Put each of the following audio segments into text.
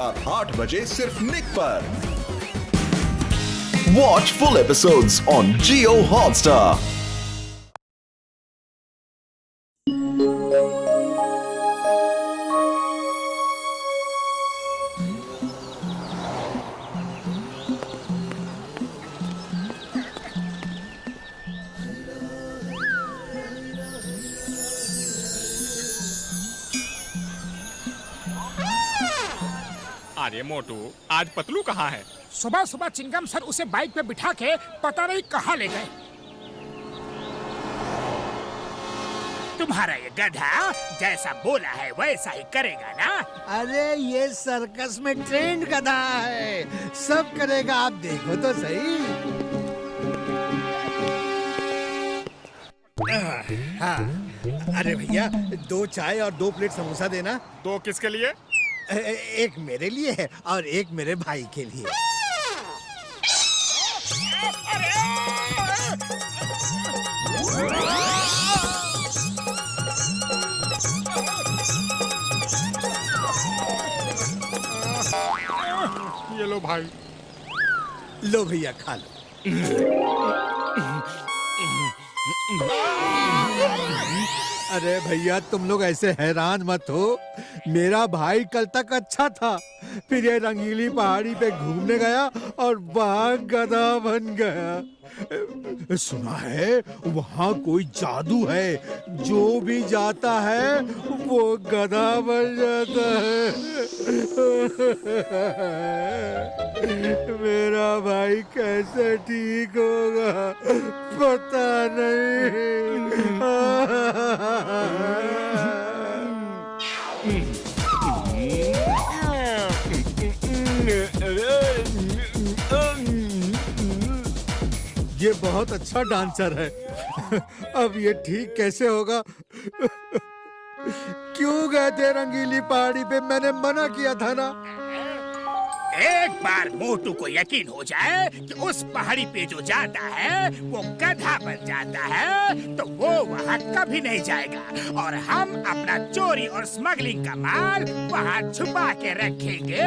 रात 8 बजे सिर्फ निक पर। Watch full episodes on Jio Hotstar। अरे मोटू, आज पतलू कहाँ है? सुबह सुबह चिंगम सर उसे बाइक पे बिठा के पता नहीं कहाँ ले गए। तुम्हारा ये गधा जैसा बोला है वैसा ही करेगा ना? अरे ये सर्कस में ट्रेंड गधा है, सब करेगा, आप देखो तो सही। हाँ, अरे भैया 2 चाय और 2 प्लेट समोसा देना। 2 किसके लिए? एक मेरे लिए है और एक मेरे भाई के लिए। ये लो भाई। लो भैया खा लो। अरे भैया तुम लोग ऐसे हैरान मत हो, मेरा भाई कल तक अच्छा था, फिर ये रंगीली पहाड़ी पे घूमने गया और वहां गधा बन गया। सुना है वहां कोई जादू है, जो भी जाता है वो गधा बन जाता है। मेरा भाई कैसे ठीक होगा पता नहीं। ये बहुत अच्छा डांसर है। अब ये ठीक कैसे होगा? क्यों गए थे रंगीली पहाड़ी पे? मैंने मना किया था ना। एक बार मोटू को यकीन हो जाए कि उस पहाड़ी पे जो जाता है वो गधा बन जाता है तो वो वहाँ कभी नहीं जाएगा और हम अपना चोरी और स्मगलिंग का माल वहाँ छुपा के रखेंगे।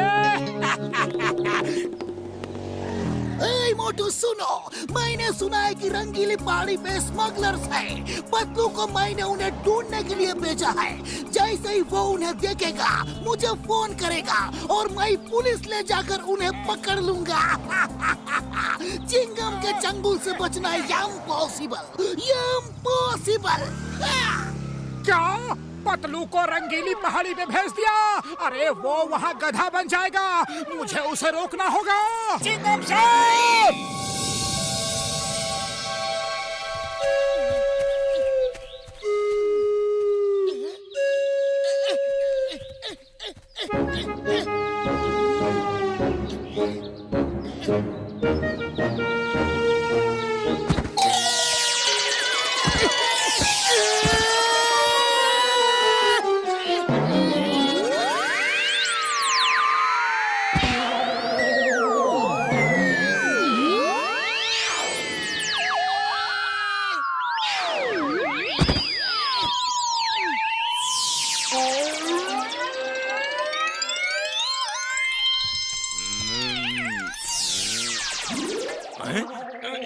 ए मोटू सुनो, मैंने सुना है कि रंगीली पहाड़ी पे स्मगलर्स हैं। पतलू को मैंने उन्हें ढूंढने के लिए भेजा है। जैसे ही वो उन्हें देखेगा मुझे फोन करेगा और मैं पुलिस ले जाकर उन्हें पकड़ लूंगा। चिंगम के चंगुल से बचना है इम्पॉसिबल, इम्पॉसिबल। क्या पतलू को रंगीली पहाड़ी पे भेज दिया? अरे वो वहाँ गधा बन जाएगा, मुझे उसे रोकना होगा। चिंगम साहब!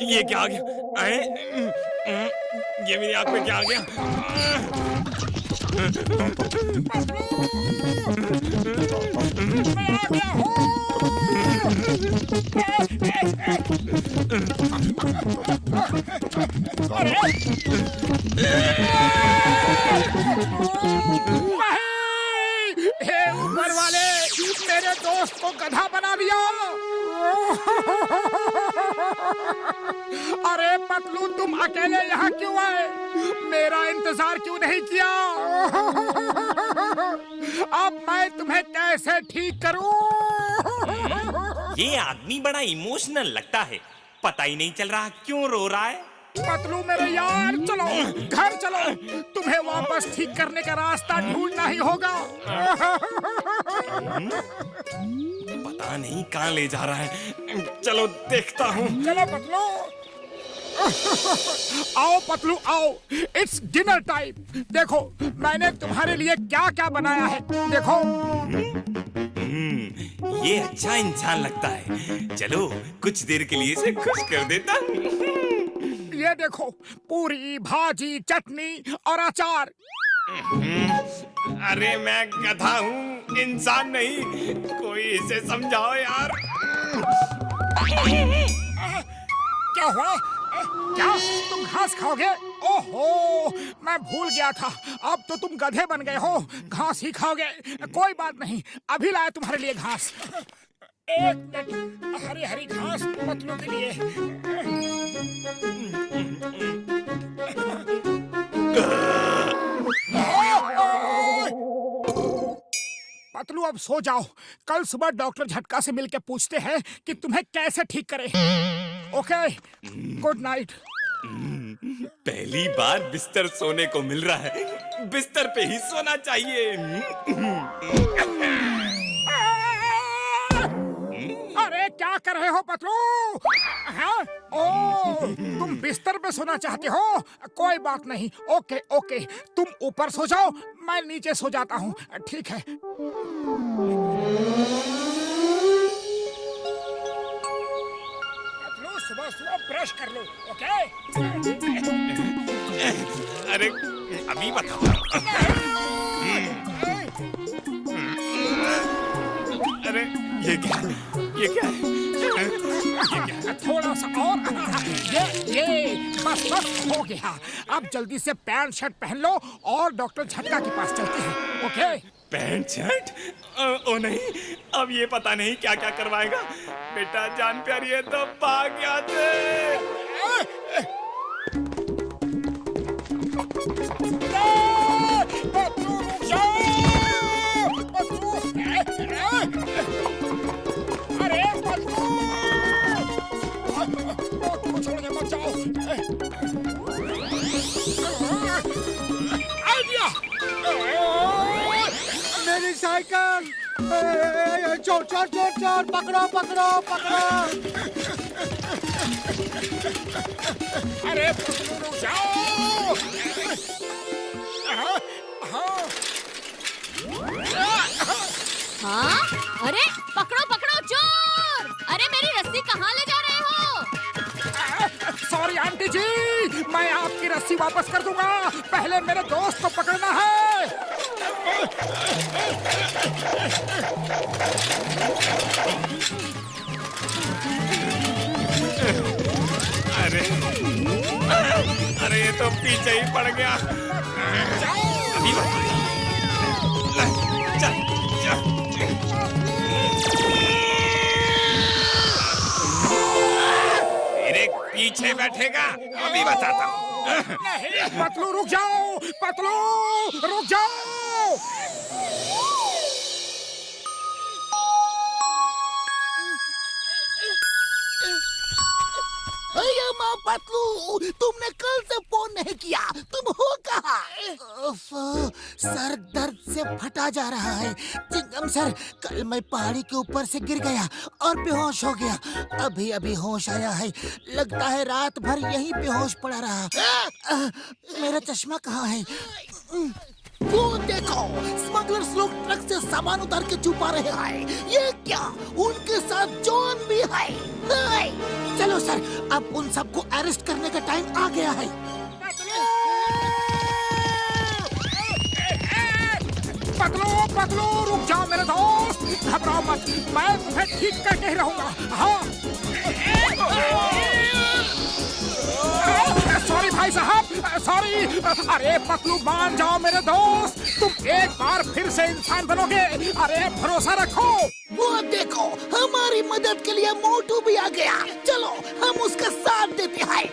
ये क्या आ गया? ये मेरी आँख में क्या आ गया? हे ऊपर वाले, मेरे दोस्त को गधा बना दिया। अरे पतलू, तुम अकेले यहाँ क्यों आए? मेरा इंतजार क्यों नहीं किया? अब मैं तुम्हें कैसे ठीक करूं? ये आदमी बड़ा इमोशनल लगता है, पता ही नहीं चल रहा क्यों रो रहा है। पतलू मेरे यार, चलो घर चलो, तुम्हें वापस ठीक करने का रास्ता ढूंढना ही होगा। पता नहीं कहाँ ले जा रहा है, चलो देखता हूँ। चलो पतलू। आओ पतलू आओ, इट्स डिनर टाइम। देखो मैंने तुम्हारे लिए क्या क्या बनाया है, देखो। ये अच्छा इंसान लगता है। चलो कुछ देर के लिए इसे खुश कर देता हूँ। ये देखो, पूरी भाजी चटनी और अचार। अरे मैं गधा हूँ, इंसान नहीं। कोई इसे समझाओ यार। क्या हुआ? क्या तुम घास खाओगे? ओहो, मैं भूल गया था, अब तो तुम गधे बन गए हो, घास ही खाओगे। कोई बात नहीं, अभी लाया तुम्हारे लिए घास। एक मिनट, हरी हरी घास पतलू के लिए। पतलू अब सो जाओ, कल सुबह डॉक्टर झटका से मिलके पूछते हैं कि तुम्हें कैसे ठीक करें। Okay, good night. पहली बार बिस्तर सोने को मिल रहा है, बिस्तर पे ही सोना चाहिए। अरे क्या कर रहे हो पतलू? हाँ? ओ, तुम बिस्तर पे सोना चाहते हो? कोई बात नहीं, ओके ओके, तुम ऊपर सो जाओ, मैं नीचे सो जाता हूँ। ठीक है। पतलू सुबह सुबह ब्रश कर लो, ओके? अरे अभी बताता हूँ। अरे ये क्या है? थोड़ा सा और। ये बस हो गया। अब जल्दी से पैंट शर्ट पहन लो और डॉक्टर झटका के पास चलते हैं, ओके? Pant shirt? ओ नहीं, अब ये पता नहीं क्या क्या करवाएगा। बेटा जान प्यारी है तो भाग यहाँ से। अरे पतलू, छोड़ के मत जाओ। आइडिया, मेरी साइकिल! चोर चोर चोर चोर! पकड़ो पकड़ो पकड़ो! अरे पतलू रुक जाओ। हाँ? अरे पकड़ो पकड़ो चोर! अरे मेरी रस्सी कहाँ ले जा रहे हो? सॉरी आंटी जी, मैं आपकी रस्सी वापस कर दूंगा, पहले मेरे दोस्त को पकड़ना है। अरे ये तो पीछे ही पड़ गया। अभी चल चल। मेरे पीछे बैठेगा, अभी बताता हूँ। नहीं पतलू रुक जाओ, पतलू रुक जाओ। माँ पतलू, तुमने कल से फोन नहीं किया, तुम हो कहाँ? सर दर्द से फटा जा रहा है। चिंगम सर, कल मैं पहाड़ी के ऊपर से गिर गया और बेहोश हो गया। अभी अभी होश आया है, लगता है रात भर यहीं बेहोश पड़ा रहा। मेरा चश्मा कहाँ है? वो देखो, स्मगलर्स लोग ट्रक से सामान उतार के छुपा रहे हैं। ये क्या, उनके साथ जॉन भी है? चलो सर, अब उन सबको अरेस्ट करने का टाइम आ गया है। पतलू पतलू रुक जाओ मेरे दोस्त, घबराओ मत, मैं तुम्हें ठीक करके ही रहूंगा। हाँ, सॉरी भाई साहब, सॉरी। अरे पतलू मान जाओ मेरे दोस्त, तुम एक बार फिर से इंसान बनोगे। अरे भरोसा रखो। वो देखो, हमारी मदद के लिए मोटू भी आ गया। चलो हम उसका साथ देते हैं।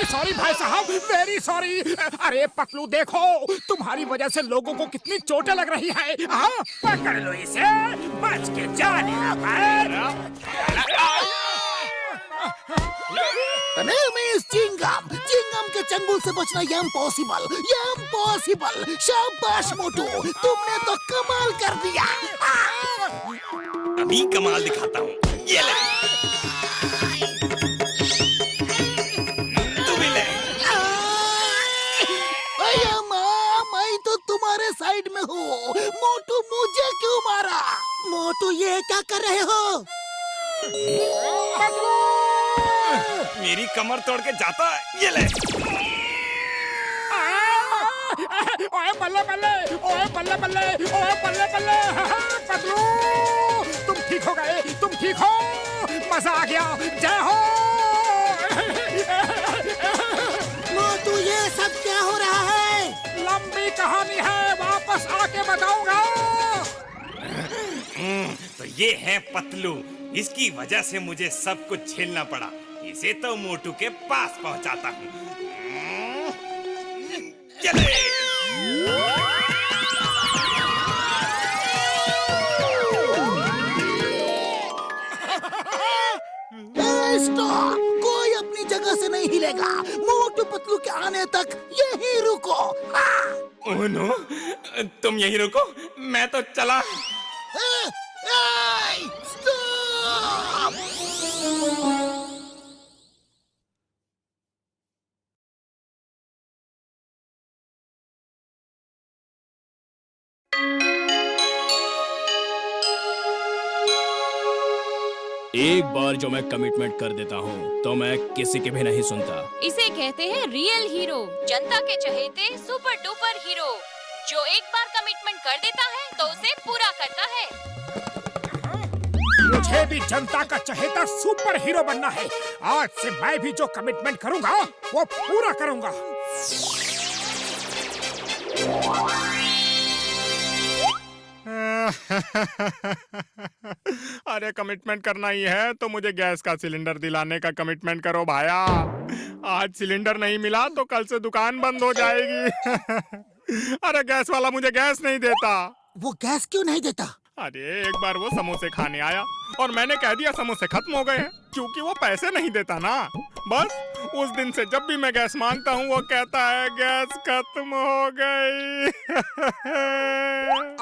सॉरी भाई साहब, वेरी सॉरी। अरे पतलू देखो, तुम्हारी वजह से लोगों को कितनी चोटें लग रही है। हाँ, पकड़ लो इसे, बच के जाने चिंगम, चिंगम के चंगुल से बचना इम्पॉसिबल, इम्पॉसिबल। शाबाश मोटू, तुमने तो कमाल कर दिया। अभी कमाल दिखाता हूँ, ये ले। पतलू! मेरी कमर तोड़ के जाता है, ये ले। ओए बल्ले बल्ले, ओए बल्ले बल्ले, ओए बल्ले बल्ले। पतलू, तुम ठीक हो गए, तुम ठीक हो, मजा आ गया, जय हो। मोटू ये सब क्या हो रहा है? लंबी कहानी है, वापस आके बताऊंगा। तो ये है पतलू, इसकी वजह से मुझे सब कुछ झेलना पड़ा। इसे तो मोटू के पास पहुंचाता हूँ। चले। स्टॉप! कोई अपनी जगह से नहीं हिलेगा। मोटू पतलू के आने तक यहीं रुको। ओह नो, तुम यहीं रुको, मैं तो चला। स्टॉप! एक बार जो मैं कमिटमेंट कर देता हूँ तो मैं किसी की भी नहीं सुनता। इसे कहते हैं रियल हीरो, जनता के चहेते सुपर डुपर हीरो, जो एक बार कमिटमेंट कर देता है तो उसे पूरा करता है। मुझे भी जनता का चहेता सुपर हीरो बनना है। आज से मैं भी जो कमिटमेंट करूंगा वो पूरा करूंगा। अरे कमिटमेंट करना ही है तो मुझे गैस का सिलेंडर दिलाने का कमिटमेंट करो भाया। आज सिलेंडर नहीं मिला तो कल से दुकान बंद हो जाएगी। अरे गैस वाला मुझे गैस नहीं देता। वो गैस क्यों नहीं देता? अरे एक बार वो समोसे खाने आया और मैंने कह दिया समोसे खत्म हो गए हैं, क्योंकि वो पैसे नहीं देता ना। बस उस दिन से जब भी मैं गैस मांगता हूँ वो कहता है गैस खत्म हो गई।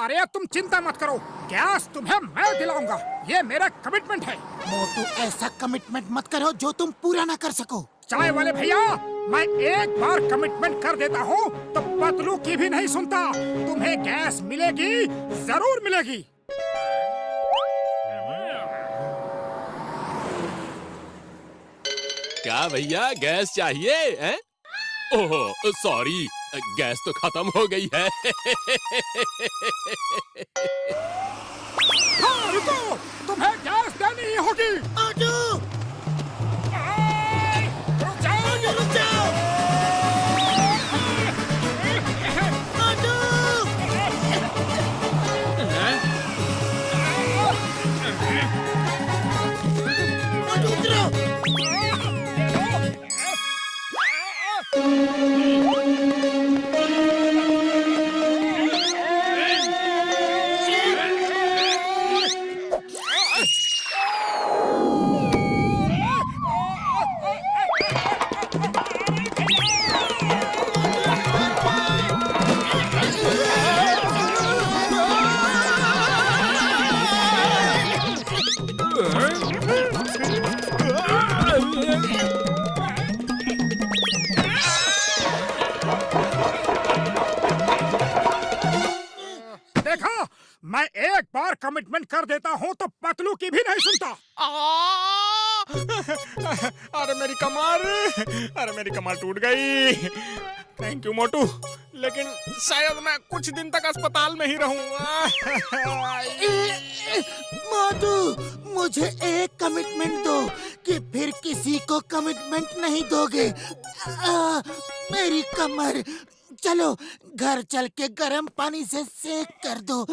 अरे तुम चिंता मत करो, गैस तुम्हें मैं दिलाऊंगा, ये मेरा कमिटमेंट है। मोटू ऐसा कमिटमेंट मत करो जो तुम पूरा ना कर सको। चाय वाले भैया, मैं एक बार कमिटमेंट कर देता हूँ तो पतलू की भी नहीं सुनता। तुम्हें गैस मिलेगी, जरूर मिलेगी। क्या भैया गैस चाहिए हैं? ओहो सॉरी, गैस तो खत्म हो गई है। हाँ रुको, तुम्हें गैस देनी ही होगी। मोटू! रुक जाओ, रुक जाओ! मोटू! मोटू उतरो! देखा, मैं एक बार कमिटमेंट कर देता हूँ तो पतलू की भी नहीं सुनता। अरे मेरी कमर, अरे मेरी कमर टूट गई। थैंक यू मोटू, लेकिन शायद मैं कुछ दिन तक अस्पताल में ही रहूंगा। मोटू, मुझे एक कमिटमेंट दो कि फिर किसी को कमिटमेंट नहीं दोगे। मेरी कमर, चलो घर चल के गर्म पानी से सेक कर दो।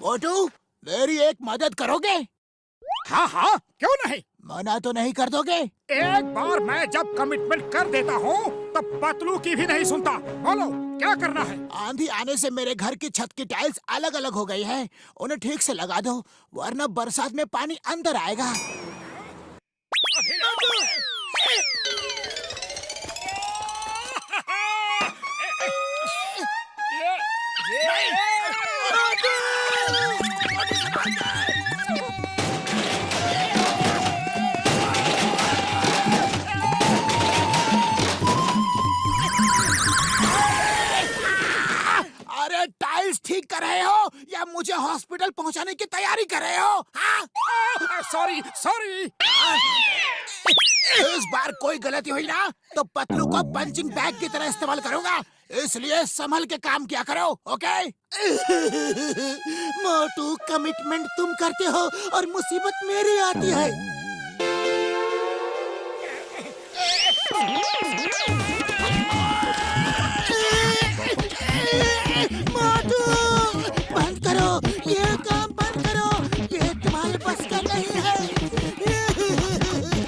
मोटू, मेरी एक मदद करोगे? हाँ हाँ, क्यों नहीं। मना तो नहीं कर दोगे? एक बार मैं जब कमिटमेंट कर देता हूँ तो पतलू की भी नहीं सुनता। बोलो क्या करना है? आंधी आने से मेरे घर की छत की टाइल्स अलग अलग हो गई है, उन्हें ठीक से लगा दो, वरना बरसात में पानी अंदर आएगा। मेरे टाइल्स ठीक कर रहे हो या मुझे हॉस्पिटल पहुंचाने की तैयारी कर रहे हो? हाँ? Sorry sorry. इस बार कोई गलती हुई ना तो पतलू को पंचिंग बैग की तरह इस्तेमाल करूंगा, इसलिए संभल के काम किया करो, ओके? मोटू, कमिटमेंट तुम करते हो और मुसीबत मेरी आती है। मोटू, बंद करो, ये काम बंद करो, ये तुम्हारे बस का नहीं है।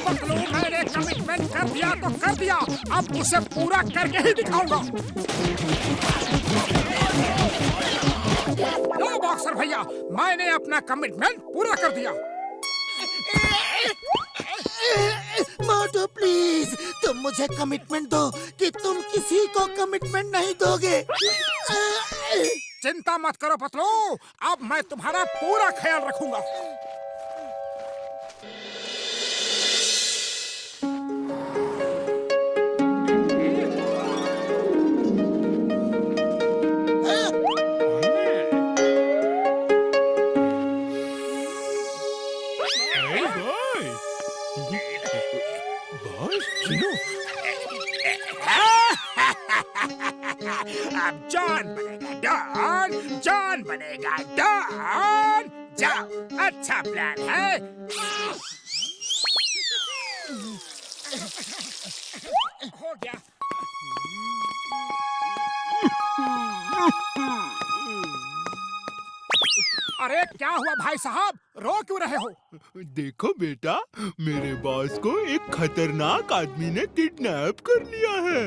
पतलू, मैंने कमिटमेंट कर दिया तो कर दिया, अब उसे पूरा करके ही दिखाऊंगा। लो बॉक्सर भैया, मैंने अपना कमिटमेंट पूरा कर दिया। मोटू प्लीज, तुम मुझे कमिटमेंट दो कि तुम किसी को कमिटमेंट नहीं दोगे। चिंता मत करो पतलू, अब मैं तुम्हारा पूरा ख्याल रखूंगा। अब जॉन बनेगा डॉन, जॉन बनेगा डॉन। जाओ, अच्छा प्लान है। हो गया। अरे क्या हुआ भाई साहब, रो क्यों रहे हो? देखो बेटा, मेरे बॉस को एक खतरनाक आदमी ने किडनैप कर लिया है।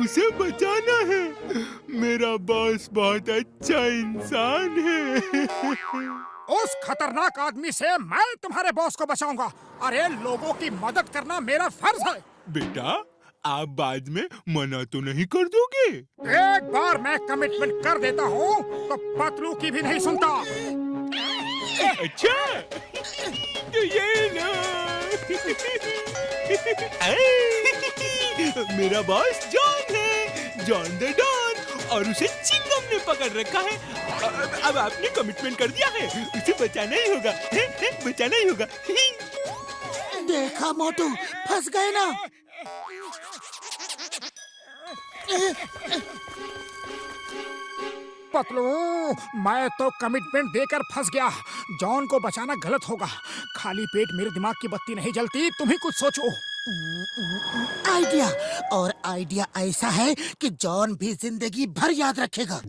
उसे बचाना है। मेरा बॉस बहुत अच्छा इंसान है। उस खतरनाक आदमी से मैं तुम्हारे बॉस को बचाऊंगा। अरे लोगों की मदद करना मेरा फर्ज है। बेटा, आप बाद में मना तो नहीं कर दोगे? एक बार मैं कमिटमेंट कर देता हूँ तो पतलू की भी नहीं सुनता। अच्छा, तो ये लो। मेरा बॉस जॉन है, जॉन द डॉन, और उसे चिंगम ने पकड़ रखा है। अब आपने कमिटमेंट कर दिया है, उसे बचाना ही होगा, बचाना ही होगा। देखा मोटू, फंस गए ना। पतलू, मैं तो कमिटमेंट देकर फंस गया। जॉन को बचाना गलत होगा। खाली पेट मेरे दिमाग की बत्ती नहीं जलती, तुम ही कुछ सोचो। आइडिया, और आइडिया ऐसा है कि जॉन भी जिंदगी भर याद रखेगा।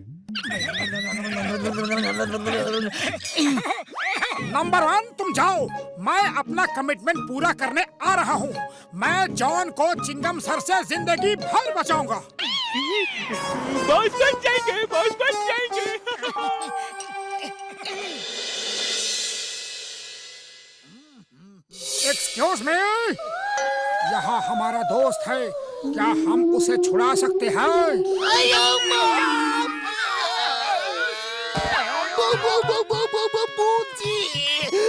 नंबर 1, तुम जाओ, मैं अपना कमिटमेंट पूरा करने आ रहा हूँ। मैं जॉन को चिंगम सर से जिंदगी भर बचाऊंगा। बॉस बच जाएंगे, बॉस बच जाएंगे। एक्सक्यूज मी, यहाँ हमारा दोस्त है, क्या हम उसे छुड़ा सकते हैं?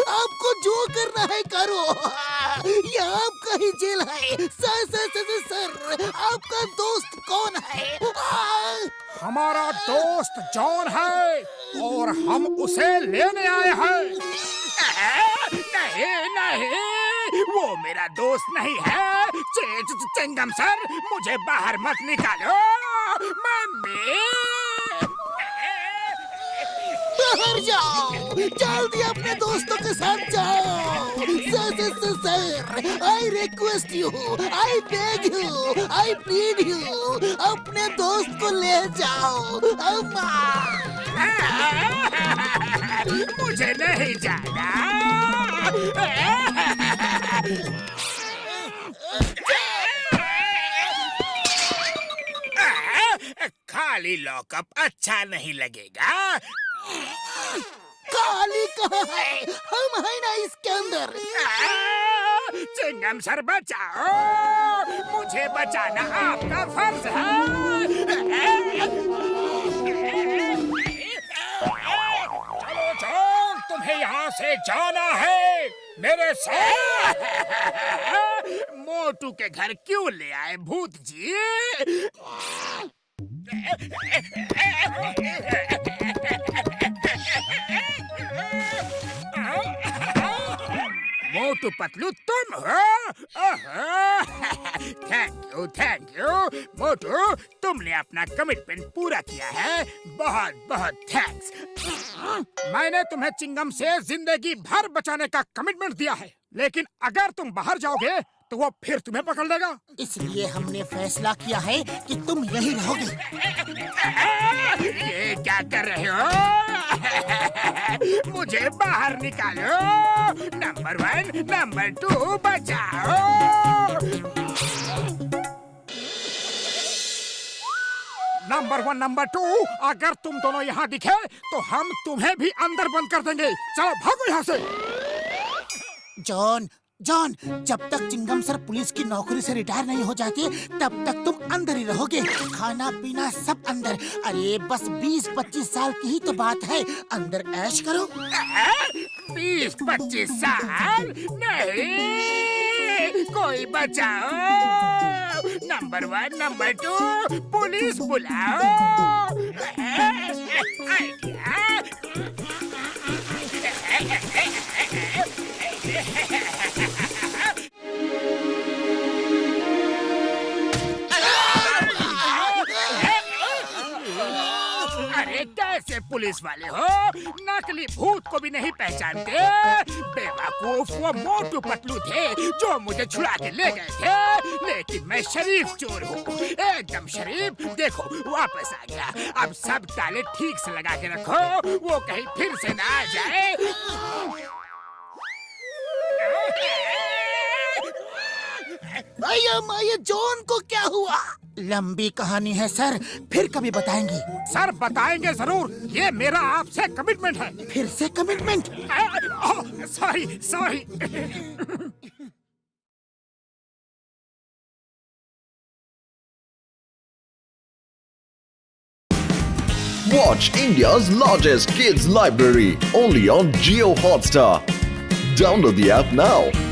आपको जो करना है करो, ये आपका ही जेल है। सर, आपका दोस्त कौन है? हमारा दोस्त जॉन है और हम उसे लेने आए हैं। नहीं, वो मेरा दोस्त नहीं है। चिंगम सर, मुझे बाहर मत निकालो। मम्मी, बाहर जाओ, जल्दी अपने दोस्तों के साथ जाओ। Sir, I request you, I beg you, I plead you, अपने दोस्त को ले जाओ। मुझे नहीं जाना। खाली लॉकअप अच्छा नहीं लगेगा। खाली कहाँ है? हम है ना इसके अंदर। चिंगम सर बचाओ, मुझे बचाना आपका फर्ज है। चलो जॉन, तुम्हें यहाँ से जाना है मेरे साथ। मोटू के घर क्यों ले आए भूत जी? मोटू पतलू तुम हो? थैंक यू मोटू, तुमने अपना कमिटमेंट पूरा किया है। बहुत बहुत थैंक्स। मैंने तुम्हें चिंगम से जिंदगी भर बचाने का कमिटमेंट दिया है, लेकिन अगर तुम बाहर जाओगे तो वो फिर तुम्हें पकड़ लेगा। इसलिए हमने फैसला किया है कि तुम यही रहोगे। ये क्या कर रहे हो? मुझे बाहर निकालो। नंबर 1, नंबर 2 बचाओ। नंबर 1, नंबर 2, अगर तुम दोनों यहाँ दिखे तो हम तुम्हें भी अंदर बंद कर देंगे। चलो भागो यहाँ से। जॉन, जॉन, जब तक चिंगम सर पुलिस की नौकरी से रिटायर नहीं हो जाते तब तक तुम अंदर ही रहोगे। खाना पीना सब अंदर। अरे बस 20-25 साल की ही तो बात है, अंदर ऐश करो। 20-25 साल नहीं, कोई बचाओ। नंबर 1, नंबर 2, पुलिस बुलाओ। अरे कैसे पुलिस वाले हो? नकली भूत को भी नहीं पहचानते? बेवकूफ, वो मोटू पतलू थे जो मुझे छुड़ा के ले गए थे, लेकिन मैं शरीफ चोर हूँ, एकदम शरीफ। देखो वापस आ गया। अब सब ताले ठीक से लगा के रखो, वो कहीं फिर से ना आ जाए। माया जॉन को क्या हुआ? लंबी कहानी है सर, फिर कभी बताएंगे। सर बताएंगे जरूर, ये मेरा आपसे कमिटमेंट है। फिर से commitment? Sorry. Watch India's largest kids library only on Jio Hotstar. Download the app now.